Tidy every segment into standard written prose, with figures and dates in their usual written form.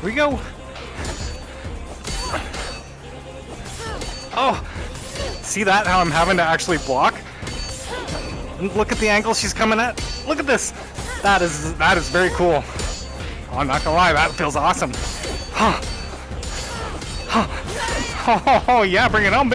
Here we go. Oh, see that? How I'm having to actually block? And look at the angle she's coming at. Look at this. That is very cool. Oh, I'm not gonna lie, that feels awesome. Huh. Huh. Oh yeah, bring it on.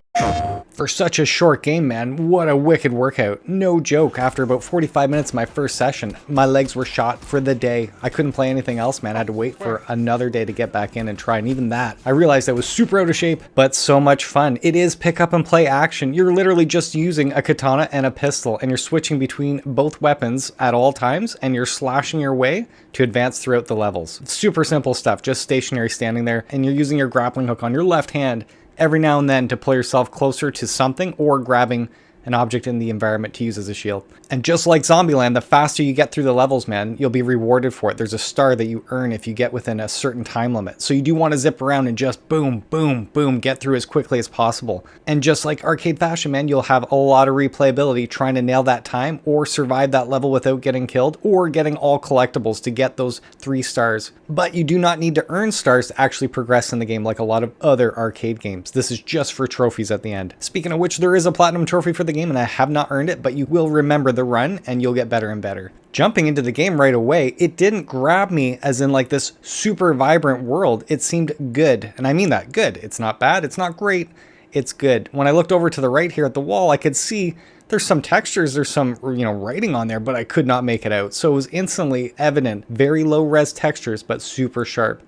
For such a short game, man, what a wicked workout. No joke, after about 45 minutes of my first session, my legs were shot for the day. I couldn't play anything else, man. I had to wait for another day to get back in and try, and even that, I realized I was super out of shape, but so much fun. It is pick up and play action. You're literally just using a katana and a pistol, and you're switching between both weapons at all times, and you're slashing your way to advance throughout the levels. It's super simple stuff, just stationary standing there, and you're using your grappling hook on your left hand every now and then to pull yourself closer to something or grabbing an object in the environment to use as a shield. And just like Zombieland, the faster you get through the levels, man, you'll be rewarded for it. There's a star that you earn if you get within a certain time limit. So you do want to zip around and just boom, boom, boom, get through as quickly as possible. And just like arcade fashion, man, you'll have a lot of replayability trying to nail that time or survive that level without getting killed or getting all collectibles to get those 3 stars. But you do not need to earn stars to actually progress in the game like a lot of other arcade games. This is just for trophies at the end. Speaking of which, there is a platinum trophy for the game and I have not earned it, but you will remember the run and you'll get better and better. Jumping into the game right away, it didn't grab me as in like this super vibrant world. It seemed good, and I mean that, good. It's not bad, it's not great, it's good. When I looked over to the right here at the wall, I could see there's some textures, there's some, writing on there, but I could not make it out. So it was instantly evident, very low res textures, but super sharp.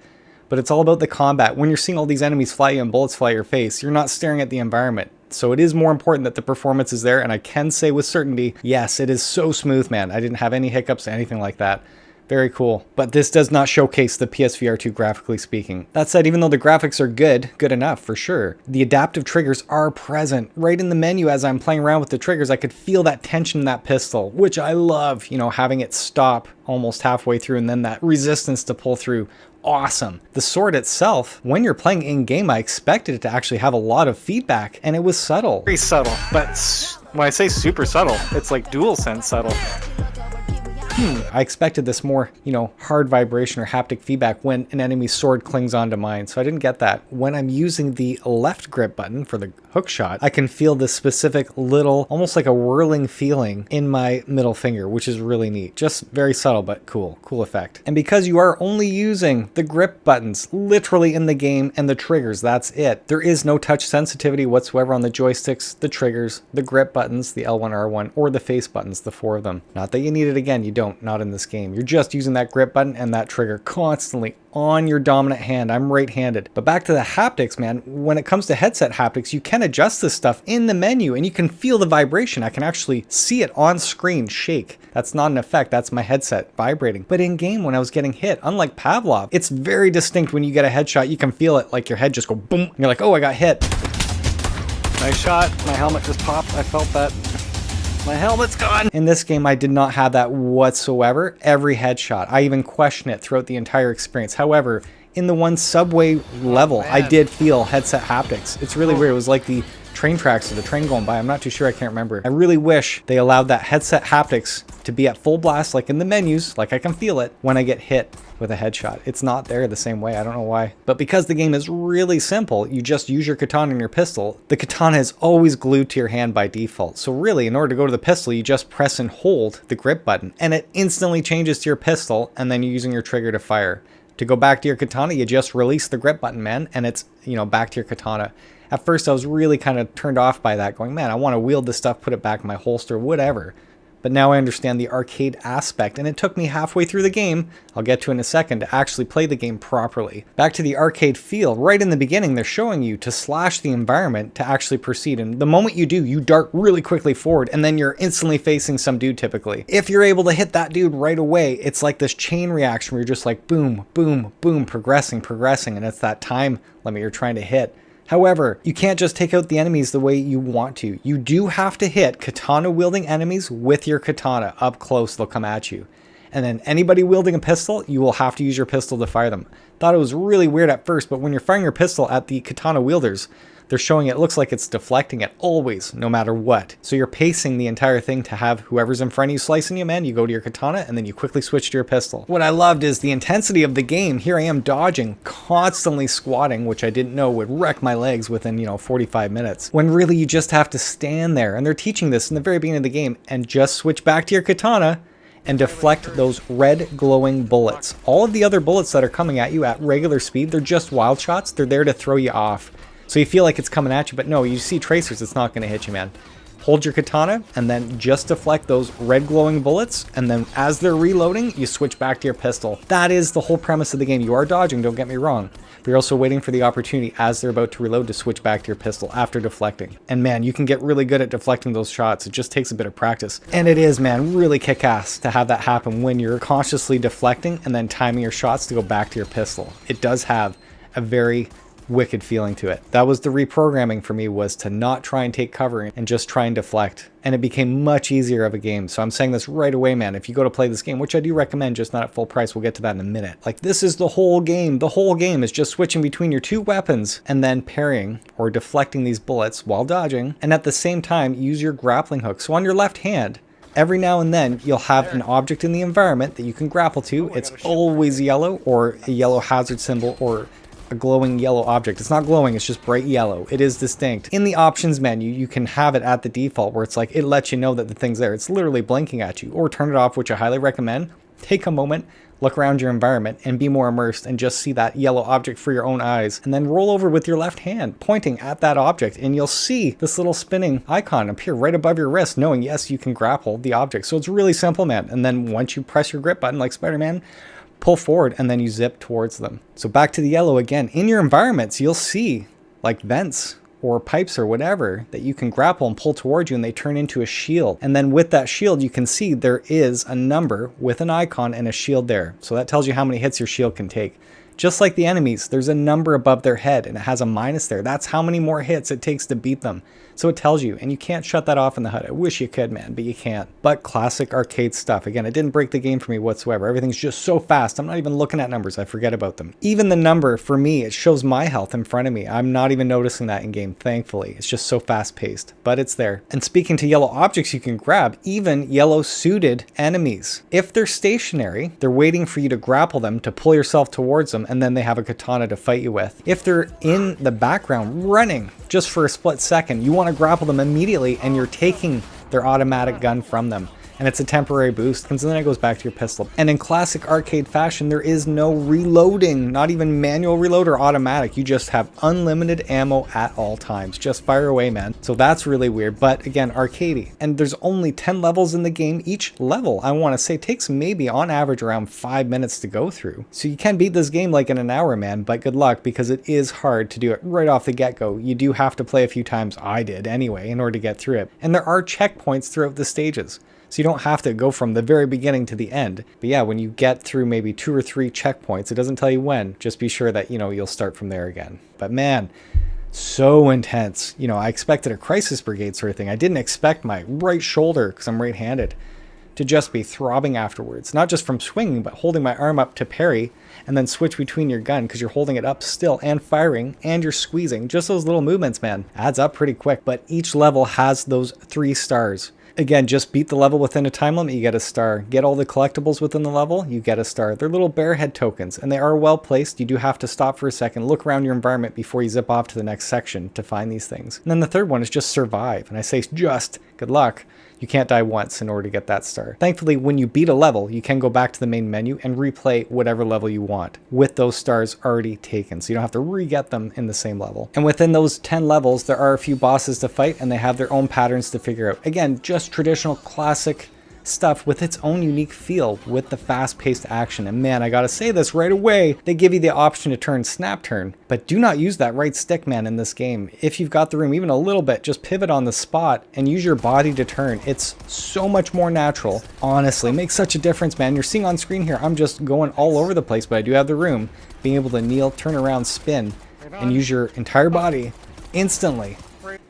But it's all about the combat. When you're seeing all these enemies fly you and bullets fly your face, you're not staring at the environment. So it is more important that the performance is there, and I can say with certainty, yes, it is so smooth, man. I didn't have any hiccups, anything like that. Very cool. But this does not showcase the PSVR2 graphically speaking. That said, even though the graphics are good enough for sure, the adaptive triggers are present. Right in the menu as I'm playing around with the triggers, I could feel that tension in that pistol, which I love, having it stop almost halfway through and then that resistance to pull through. Awesome. The sword itself, when you're playing in-game, I expected it to actually have a lot of feedback, and it was subtle. Very subtle, but when I say super subtle, it's like DualSense subtle. I expected this more, hard vibration or haptic feedback when an enemy's sword clings onto mine, so I didn't get that. When I'm using the left grip button for the hook shot, I can feel this specific little, almost like a whirling feeling in my middle finger, which is really neat. Just very subtle, but cool effect. And because you are only using the grip buttons literally in the game and the triggers, that's it. There is no touch sensitivity whatsoever on the joysticks, the triggers, the grip buttons, the L1, R1, or the face buttons, the 4 of them. Not that you need it again, you don't. Not in this game. You're just using that grip button and that trigger constantly on your dominant hand. I'm right-handed. But back to the haptics, man. When it comes to headset haptics, you can adjust this stuff in the menu and you can feel the vibration. I can actually see it on screen shake. That's not an effect, that's my headset vibrating. But in game, when I was getting hit, unlike Pavlov, it's very distinct when you get a headshot. You can feel it, like your head just go boom. And you're like, oh, I got hit. Nice shot. My helmet just popped. I felt that. My helmet's gone! In this game, I did not have that whatsoever. Every headshot. I even questioned it throughout the entire experience. However, in the one subway level, I did feel headset haptics. It's really weird. It was like the train tracks or the train going by. I'm not too sure. I can't remember. I really wish they allowed that headset haptics to be at full blast, like in the menus, like I can feel it when I get hit with a headshot. It's not there the same way. I don't know why. But because the game is really simple, you just use your katana and your pistol. The katana is always glued to your hand by default. So really, in order to go to the pistol, you just press and hold the grip button and it instantly changes to your pistol and then you're using your trigger to fire. To go back to your katana, you just release the grip button, man, and it's, back to your katana. At first, I was really kind of turned off by that, going, man, I want to wield this stuff, put it back in my holster, whatever. But now I understand the arcade aspect, and it took me halfway through the game, I'll get to in a second, to actually play the game properly. Back to the arcade feel, right in the beginning, they're showing you to slash the environment to actually proceed. And the moment you do, you dart really quickly forward, and then you're instantly facing some dude typically. If you're able to hit that dude right away, it's like this chain reaction where you're just like boom, boom, boom, progressing, and it's that time limit you're trying to hit. However, you can't just take out the enemies the way you want to. You do have to hit katana-wielding enemies with your katana up close. They'll come at you. And then anybody wielding a pistol, you will have to use your pistol to fire them. Thought it was really weird at first, but when you're firing your pistol at the katana wielders, they're showing it looks like it's deflecting it always, no matter what. So you're pacing the entire thing to have whoever's in front of you slicing you, man, you go to your katana and then you quickly switch to your pistol. What I loved is the intensity of the game. Here I am dodging, constantly squatting, which I didn't know would wreck my legs within, 45 minutes. When really you just have to stand there. And they're teaching this in the very beginning of the game, and just switch back to your katana and deflect those red glowing bullets. All of the other bullets that are coming at you at regular speed, they're just wild shots. They're there to throw you off. So you feel like it's coming at you, but no, you see tracers, it's not going to hit you, man. Hold your katana and then just deflect those red glowing bullets, and then as they're reloading, you switch back to your pistol. That is the whole premise of the game. You are dodging, don't get me wrong, but you're also waiting for the opportunity as they're about to reload to switch back to your pistol after deflecting. And man, you can get really good at deflecting those shots. It just takes a bit of practice. And it is, man, really kick-ass to have that happen when you're consciously deflecting and then timing your shots to go back to your pistol. It does have a very wicked feeling to it. That was the reprogramming for me, was to not try and take cover and just try and deflect. And it became much easier of a game. So I'm saying this right away, man. If you go to play this game, which I do recommend, just not at full price, we'll get to that in a minute. Like, this is the whole game. The whole game is just switching between your two weapons and then parrying or deflecting these bullets while dodging. And at the same time, use your grappling hook. So on your left hand, every now and then, you'll have an object in the environment that you can grapple to. It's always yellow, or a yellow hazard symbol, or a glowing yellow object. It's not glowing, it's just bright yellow. It is distinct. In the options menu, you can have it at the default where it's like, it lets you know that the thing's there. It's literally blinking at you. Or turn it off, which I highly recommend. Take a moment, look around your environment, and be more immersed and just see that yellow object for your own eyes. And then roll over with your left hand, pointing at that object, and you'll see this little spinning icon appear right above your wrist, knowing, yes, you can grapple the object. So it's really simple, man. And then once you press your grip button like Spider-Man, pull forward and then you zip towards them. So back to the yellow again. In your environments, you'll see like vents or pipes or whatever that you can grapple and pull towards you, and they turn into a shield. And then with that shield, you can see there is a number with an icon and a shield there. So that tells you how many hits your shield can take. Just like the enemies, there's a number above their head and it has a minus there. That's how many more hits it takes to beat them. So it tells you, and you can't shut that off in the HUD. I wish you could, man, but you can't. But classic arcade stuff. Again, it didn't break the game for me whatsoever. Everything's just so fast. I'm not even looking at numbers. I forget about them. Even the number, for me, it shows my health in front of me. I'm not even noticing that in game, thankfully. It's just so fast paced, but it's there. And speaking to yellow objects you can grab, even yellow suited enemies. If they're stationary, they're waiting for you to grapple them to pull yourself towards them, and then they have a katana to fight you with. If they're in the background running just for a split second, you want to grapple them immediately, and you're taking their automatic gun from them. And it's a temporary boost, and then it goes back to your pistol. And in classic arcade fashion, there is no reloading, not even manual reload or automatic. You just have unlimited ammo at all times. Just fire away, man. So that's really weird, but again, arcadey. And there's only 10 levels in the game. Each level, I want to say, takes maybe on average around 5 minutes to go through. So you can beat this game like in an hour, man, but good luck, because it is hard to do it right off the get-go. You do have to play a few times, I did anyway, in order to get through it. And there are checkpoints throughout the stages. So you don't have to go from the very beginning to the end. But yeah, when you get through maybe 2 or 3 checkpoints, it doesn't tell you when. Just be sure that, you'll start from there again. But man, so intense. I expected a crisis brigade sort of thing. I didn't expect my right shoulder, because I'm right-handed, to just be throbbing afterwards. Not just from swinging, but holding my arm up to parry and then switch between your gun, because you're holding it up still and firing and you're squeezing. Just those little movements, man, adds up pretty quick. But each level has those 3 stars. Again, just beat the level within a time limit, you get a star. Get all the collectibles within the level, you get a star. They're little bear head tokens, and they are well placed. You do have to stop for a second, look around your environment before you zip off to the next section to find these things. And then the third one is just survive. And I say just, good luck. You can't die once in order to get that star. Thankfully, when you beat a level, you can go back to the main menu and replay whatever level you want with those stars already taken. So you don't have to re-get them in the same level. And within those 10 levels, there are a few bosses to fight, and they have their own patterns to figure out. Again, just traditional classic stuff with its own unique feel with the fast-paced action. And man, I gotta say this right away, they give you the option to turn snap turn, but do not use that right stick, man, in this game. If you've got the room even a little bit, just pivot on the spot and use your body to turn. It's so much more natural. Honestly, makes such a difference, man. You're seeing on screen here, I'm just going all over the place, but I do have the room. Being able to kneel, turn around, spin, and use your entire body instantly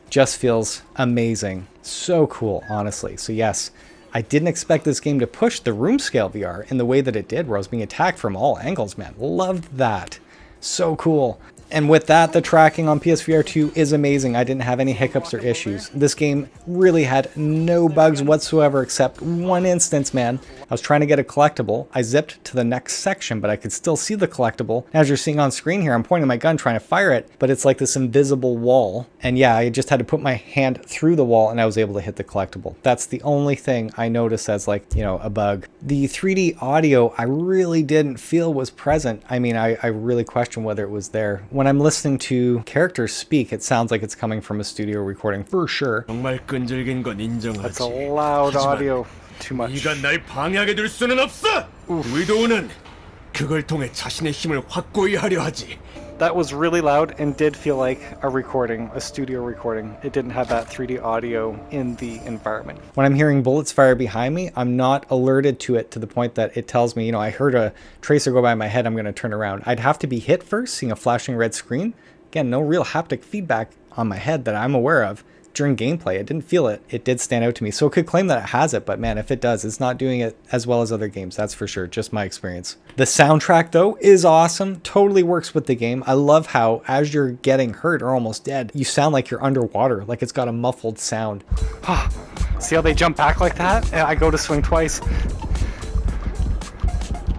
just feels amazing. So cool, honestly. So yes, I didn't expect this game to push the room scale VR in the way that it did, where I was being attacked from all angles, man. Loved that. So cool. And with that, the tracking on PSVR2 is amazing. I didn't have any hiccups or issues. This game really had no bugs whatsoever except one instance, man. I was trying to get a collectible. I zipped to the next section, but I could still see the collectible. As you're seeing on screen here, I'm pointing my gun trying to fire it, but it's like this invisible wall. And yeah, I just had to put my hand through the wall and I was able to hit the collectible. That's the only thing I noticed as like, you know, a bug. The 3D audio I really didn't feel was present. I mean, I really question whether it was there. When I'm listening to characters speak, it sounds like it's coming from a studio recording for sure. That's a loud audio. Too much. 네가 날 방해하게 될 수는 없어. 의도는 그걸 통해 자신의 힘을 확고히 하려 하지. That was really loud and did feel like a recording, a studio recording. It didn't have that 3D audio in the environment. When I'm hearing bullets fire behind me, I'm not alerted to it to the point that it tells me, you know, I heard a tracer go by my head, I'm going to turn around. I'd have to be hit first, seeing a flashing red screen. Again, no real haptic feedback on my head that I'm aware of. During gameplay, I didn't feel it. It did stand out to me. So it could claim that it has it, but man, if it does, it's not doing it as well as other games. That's for sure. Just my experience. The soundtrack though is awesome. Totally works with the game. I love how as you're getting hurt or almost dead, you sound like you're underwater, like it's got a muffled sound. See how they jump back like that? I go to swing twice.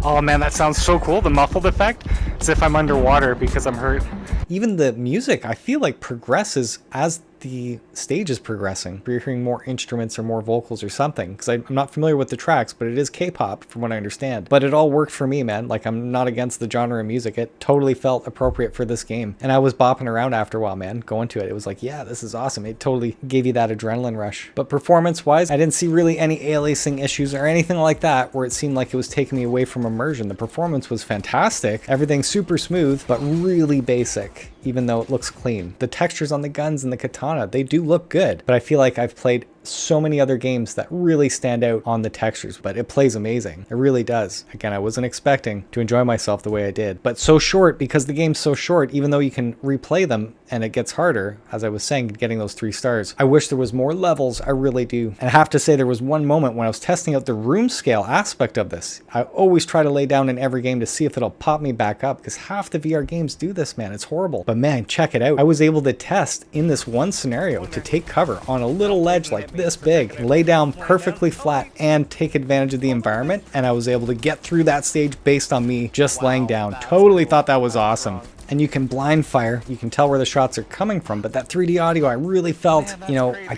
Oh man, that sounds so cool. The muffled effect, as if I'm underwater because I'm hurt. Even the music, I feel like progresses as the stage is progressing. You're hearing more instruments or more vocals or something, because I'm not familiar with the tracks, but it is K-pop from what I understand. But it all worked for me, man. Like, I'm not against the genre of music. It totally felt appropriate for this game. And I was bopping around after a while, man, going to it. It was like, yeah, this is awesome. It totally gave you that adrenaline rush. But performance-wise, I didn't see really any aliasing issues or anything like that where it seemed like it was taking me away from immersion. The performance was fantastic. Everything's super smooth, but really basic, even though it looks clean. The textures on the guns and the katana, they do look good, but I feel like I've played so many other games that really stand out on the textures, but it plays amazing. It really does. Again, I wasn't expecting to enjoy myself the way I did, but so short, because the game's so short, even though you can replay them and it gets harder, as I was saying, getting those 3 stars. I wish there was more levels, I really do. And I have to say there was one moment when I was testing out the room scale aspect of this. I always try to lay down in every game to see if it'll pop me back up, because half the VR games do this, man. It's horrible. But man, check it out. I was able to test in this one scenario to take cover on a little ledge like this big, lay down perfectly flat and take advantage of the environment, and I was able to get through that stage based on me just laying down. Totally thought that was awesome. And you can blind fire, you can tell where the shots are coming from, but that 3D audio, I really felt, you know, I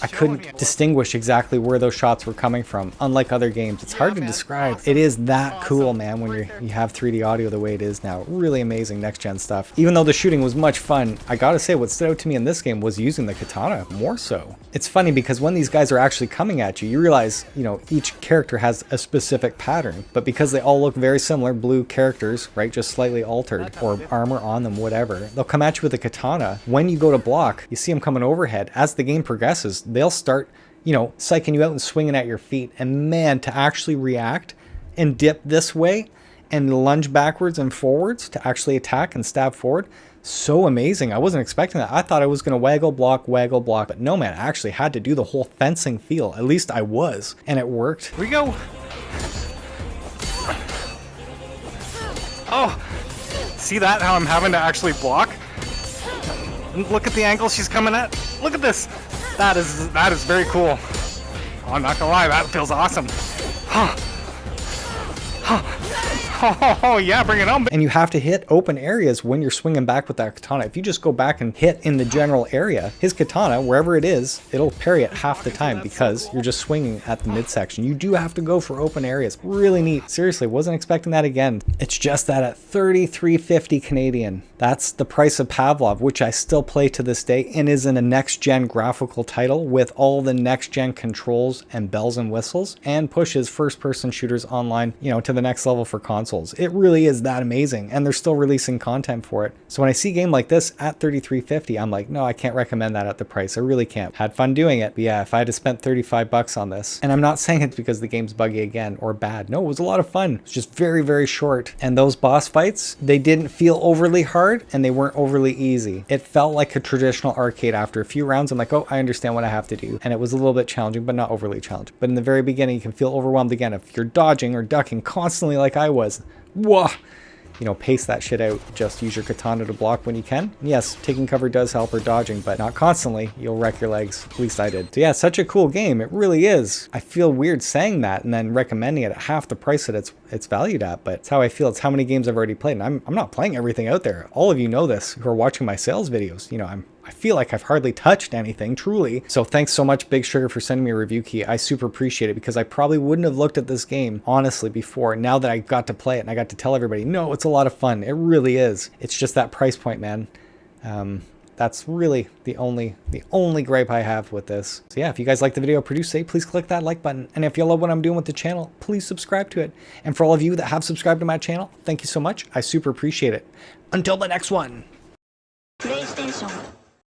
couldn't distinguish exactly where those shots were coming from, unlike other games. It's hard to describe. It is that cool, man, when you have 3D audio the way it is now. Really amazing next-gen stuff. Even though the shooting was much fun, I gotta say what stood out to me in this game was using the katana more so. It's funny because when these guys are actually coming at you, you realize, you know, each character has a specific pattern, but because they all look very similar, blue characters, right, just slightly altered, or armor on them, whatever, they'll come at you with a katana. When you go to block, you see them coming overhead. As the game progresses, they'll start, you know, psyching you out and swinging at your feet. And man, to actually react and dip this way and lunge backwards and forwards to actually attack and stab forward, so amazing. I wasn't expecting that. I thought I was going to waggle block, but no, man, I actually had to do the whole fencing feel. At least I was, and it worked. Here we go. Oh, see that? How I'm having to actually block? And look at the angle she's coming at. Look at this. That is very cool. Oh, I'm not gonna lie, that feels awesome. Oh yeah, bring it on. And you have to hit open areas when you're swinging back with that katana. If you just go back and hit in the general area, his katana, wherever it is, it'll parry it half the time because you're just swinging at the midsection. You do have to go for open areas. Really neat. Seriously, wasn't expecting that again. It's just that at $33.50 Canadian, that's the price of Pavlov, which I still play to this day and is in a next-gen graphical title with all the next-gen controls and bells and whistles, and pushes first-person shooters online, you know, to the next level for consoles. It really is that amazing, and they're still releasing content for it. So when I see a game like this at $33.50, I'm like, no, I can't recommend that at the price. I really can't. Had fun doing it, but yeah, if I had to spend $35 on this, and I'm not saying it's because the game's buggy again or bad. No, it was a lot of fun. It's just very, very short. And those boss fights, they didn't feel overly hard and they weren't overly easy. It felt like a traditional arcade. After a few rounds, I'm like, oh, I understand what I have to do. And it was a little bit challenging, but not overly challenging. But in the very beginning, you can feel overwhelmed again if you're dodging or ducking constantly like I was. Whoa, you know, pace that shit out. Just use your katana to block when you can. And yes, taking cover does help, or dodging, but not constantly. You'll wreck your legs. At least I did. So yeah, such a cool game. It really is. I feel weird saying that and then recommending it at half the price that it's valued at, but it's how I feel. It's how many games I've already played. And I'm not playing everything out there. All of you know this who are watching my sales videos. You know, I feel like I've hardly touched anything, truly. So thanks so much, Big Sugar, for sending me a review key. I super appreciate it, because I probably wouldn't have looked at this game, honestly, before. Now that I got to play it and I got to tell everybody, no, it's a lot of fun. It really is. It's just that price point, man. That's really the only gripe I have with this. So yeah, if you guys like the video produced today, please click that like button. And if you love what I'm doing with the channel, please subscribe to it. And for all of you that have subscribed to my channel, thank you so much. I super appreciate it. Until the next one.